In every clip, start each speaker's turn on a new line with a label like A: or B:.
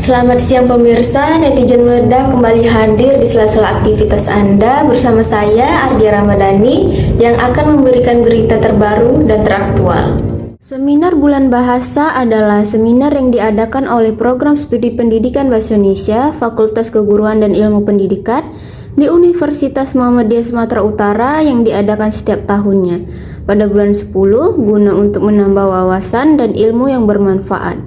A: Selamat siang pemirsa, netizen meledak kembali hadir di sela-sela aktivitas Anda bersama saya Ardia Ramadhani yang akan memberikan berita terbaru dan teraktual. Seminar Bulan Bahasa adalah seminar yang diadakan oleh Program Studi Pendidikan Bahasa Indonesia, Fakultas Keguruan dan Ilmu Pendidikan di Universitas Muhammadiyah Sumatera Utara yang diadakan setiap tahunnya pada bulan 10 guna untuk menambah wawasan dan ilmu yang bermanfaat.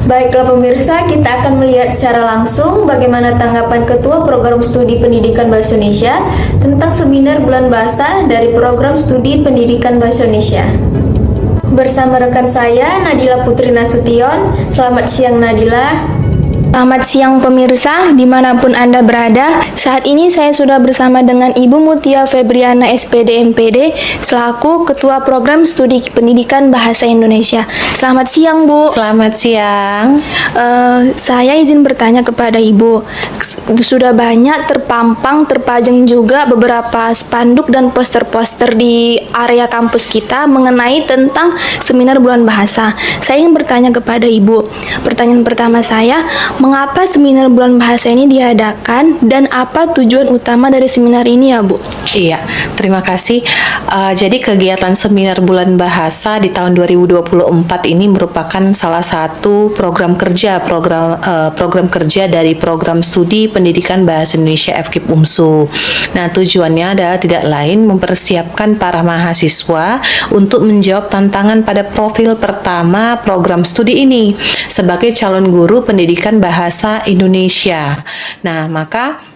A: Baiklah pemirsa, kita akan melihat secara langsung bagaimana tanggapan Ketua Program Studi Pendidikan Bahasa Indonesia tentang seminar Bulan Bahasa dari Program Studi Pendidikan Bahasa Indonesia. Bersama rekan saya, Nadila Putri Nasution. Selamat siang Nadila.
B: Selamat siang pemirsa, dimanapun Anda berada. Saat ini saya sudah bersama dengan Ibu Mutia Febriana SPD MPD selaku Ketua Program Studi Pendidikan Bahasa Indonesia. Selamat siang Bu.
C: Selamat siang.
B: Saya izin bertanya kepada Ibu. Sudah banyak terpajang juga beberapa spanduk dan poster-poster di area kampus kita mengenai tentang seminar Bulan Bahasa. Saya ingin bertanya kepada Ibu. Pertanyaan pertama saya, mengapa seminar Bulan Bahasa ini diadakan dan apa tujuan utama dari seminar ini ya Bu?
C: Iya, terima kasih. Jadi kegiatan seminar Bulan Bahasa di tahun 2024 ini merupakan salah satu program kerja dari Program Studi Pendidikan Bahasa Indonesia FKIP UMSU. Nah, tujuannya adalah tidak lain mempersiapkan para mahasiswa untuk menjawab tantangan pada profil pertama program studi ini sebagai calon guru pendidikan Bahasa Indonesia. Nah, maka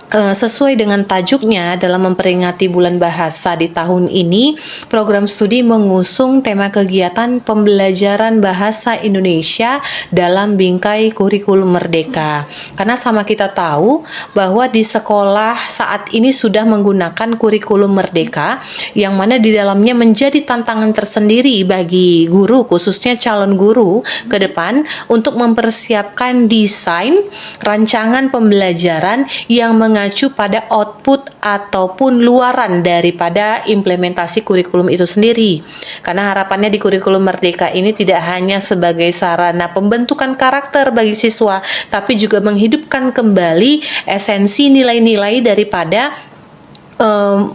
C: sesuai dengan tajuknya dalam memperingati Bulan Bahasa di tahun ini, program studi mengusung tema kegiatan pembelajaran bahasa Indonesia dalam bingkai kurikulum merdeka. Karena sama kita tahu bahwa di sekolah saat ini sudah menggunakan kurikulum merdeka yang mana di dalamnya menjadi tantangan tersendiri bagi guru, khususnya calon guru ke depan untuk mempersiapkan desain rancangan pembelajaran yang mengacu pada output ataupun luaran daripada implementasi kurikulum itu sendiri. Karena harapannya di kurikulum merdeka ini tidak hanya sebagai sarana pembentukan karakter bagi siswa, tapi juga menghidupkan kembali esensi nilai-nilai daripada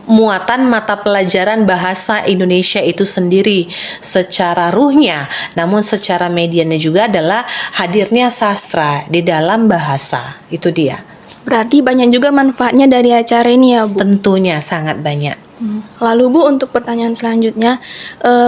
C: muatan mata pelajaran bahasa Indonesia itu sendiri secara ruhnya, namun secara medianya juga adalah hadirnya sastra di dalam bahasa. Itu dia.
B: Berarti banyak juga manfaatnya dari acara ini ya Bu?
C: Tentunya sangat banyak.
B: Lalu Bu, untuk pertanyaan selanjutnya,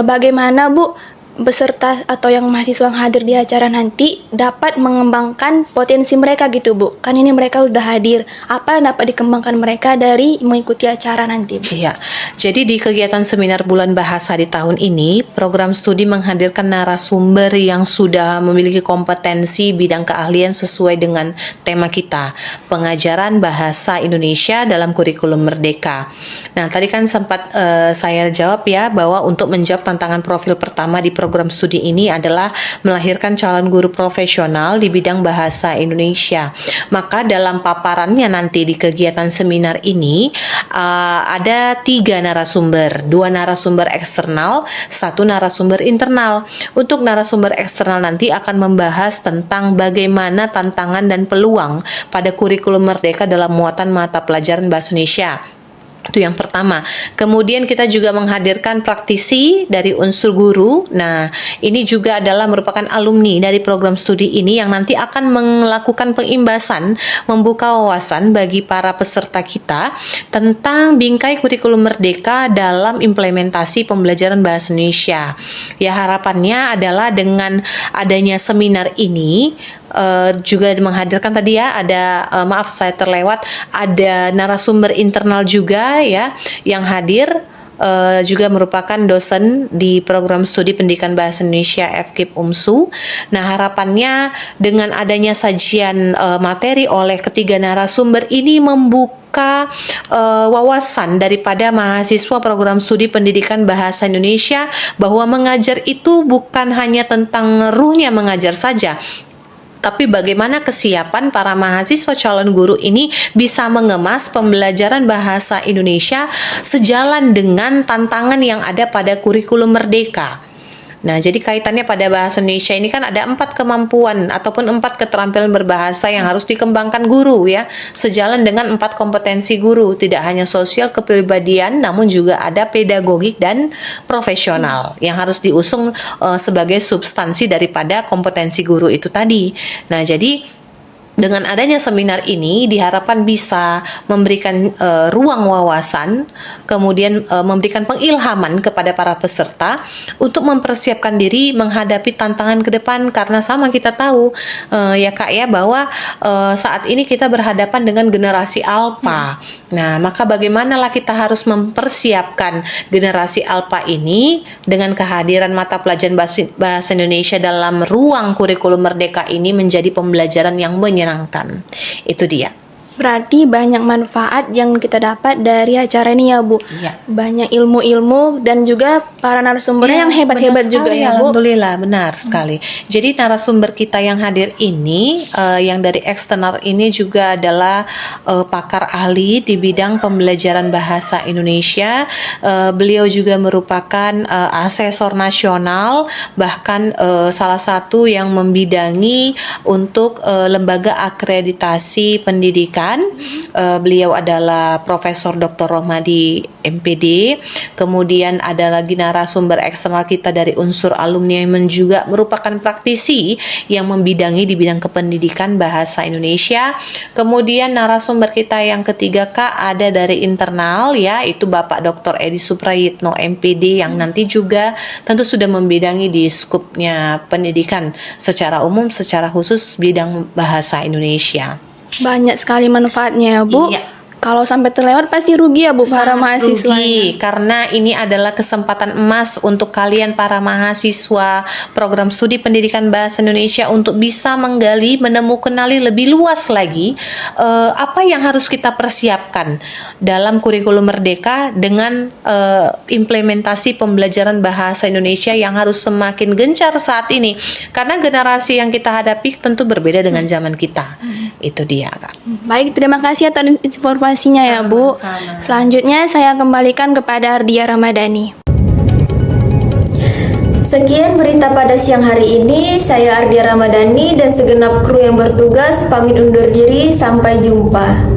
B: bagaimana Bu peserta atau yang mahasiswa yang hadir di acara nanti dapat mengembangkan potensi mereka gitu Bu? Kan ini mereka udah hadir, apa yang dapat dikembangkan mereka dari mengikuti acara nanti Bu?
C: Iya, jadi di kegiatan seminar Bulan Bahasa di tahun ini, program studi menghadirkan narasumber yang sudah memiliki kompetensi bidang keahlian sesuai dengan tema kita, pengajaran bahasa Indonesia dalam kurikulum merdeka. Nah, tadi kan sempat saya jawab ya, bahwa untuk menjawab tantangan profil pertama di program studi ini adalah melahirkan calon guru profesional di bidang bahasa Indonesia. Maka dalam paparannya nanti di kegiatan seminar ini ada 3 narasumber, 2 narasumber eksternal, 1 narasumber internal. Untuk narasumber eksternal nanti akan membahas tentang bagaimana tantangan dan peluang pada kurikulum merdeka dalam muatan mata pelajaran bahasa Indonesia. Itu yang pertama. Kemudian kita juga menghadirkan praktisi dari unsur guru. Nah, ini juga adalah merupakan alumni dari program studi ini yang nanti akan melakukan pengimbasan, membuka wawasan bagi para peserta kita tentang bingkai kurikulum merdeka dalam implementasi pembelajaran bahasa Indonesia. Ya, harapannya adalah dengan adanya seminar ini juga menghadirkan tadi ya, ada maaf saya terlewat, ada narasumber internal juga ya yang hadir, juga merupakan dosen di program studi pendidikan bahasa Indonesia FKIP UMSU. Nah, harapannya dengan adanya sajian materi oleh ketiga narasumber ini membuka wawasan daripada mahasiswa program studi pendidikan bahasa Indonesia bahwa mengajar itu bukan hanya tentang ruhnya mengajar saja, tapi bagaimana kesiapan para mahasiswa calon guru ini bisa mengemas pembelajaran bahasa Indonesia sejalan dengan tantangan yang ada pada kurikulum merdeka. Nah, jadi kaitannya pada bahasa Indonesia ini kan ada 4 kemampuan ataupun 4 keterampilan berbahasa yang harus dikembangkan guru ya, sejalan dengan 4 kompetensi guru, tidak hanya sosial, kepribadian, namun juga ada pedagogik dan profesional yang harus diusung sebagai substansi daripada kompetensi guru itu tadi. Nah, jadi dengan adanya seminar ini diharapkan bisa memberikan ruang wawasan, kemudian memberikan pengilhaman kepada para peserta untuk mempersiapkan diri menghadapi tantangan ke depan, karena sama kita tahu ya Kak ya bahwa saat ini kita berhadapan dengan generasi alpha. Nah, maka bagaimanalah kita harus mempersiapkan generasi alpha ini dengan kehadiran mata pelajaran bahasa Indonesia dalam ruang kurikulum merdeka ini menjadi pembelajaran yang menyenangkan. Itu dia.
B: Berarti banyak manfaat yang kita dapat dari acara ini ya Bu.
C: Iya.
B: Banyak ilmu-ilmu dan juga para narasumbernya yang hebat-hebat juga ya Bu.
C: Alhamdulillah, benar sekali. Jadi narasumber kita yang hadir ini, yang dari eksternal ini juga adalah pakar ahli di bidang pembelajaran bahasa Indonesia. Beliau juga merupakan asesor nasional, bahkan salah satu yang membidangi untuk lembaga akreditasi pendidikan. Beliau adalah Profesor Dr. Rohmadi MPD. Kemudian ada lagi narasumber eksternal kita dari unsur alumni yang juga merupakan praktisi yang membidangi di bidang kependidikan bahasa Indonesia. Kemudian narasumber kita yang ketiga Kak ada dari internal ya, itu Bapak Dr. Edi Suprayitno MPD yang nanti juga tentu sudah membidangi di skupnya pendidikan secara umum, secara khusus bidang bahasa Indonesia.
B: Banyak sekali manfaatnya ya Bu.
C: Iya.
B: Kalau sampai terlewat pasti rugi ya Bu para mahasiswa.
C: Rugi, karena ini adalah kesempatan emas untuk kalian para mahasiswa program studi pendidikan bahasa Indonesia untuk bisa menggali, kenali lebih luas lagi apa yang harus kita persiapkan dalam kurikulum merdeka dengan implementasi pembelajaran bahasa Indonesia yang harus semakin gencar saat ini. Karena generasi yang kita hadapi tentu berbeda dengan zaman kita. Itu dia Kak.
B: Baik, terima kasih atas informasinya ya Bu.
C: Sama-sama.
B: Selanjutnya saya kembalikan kepada Ardia Ramadhani.
A: Sekian berita pada siang hari ini. Saya Ardia Ramadhani dan segenap kru yang bertugas pamit undur diri. Sampai jumpa.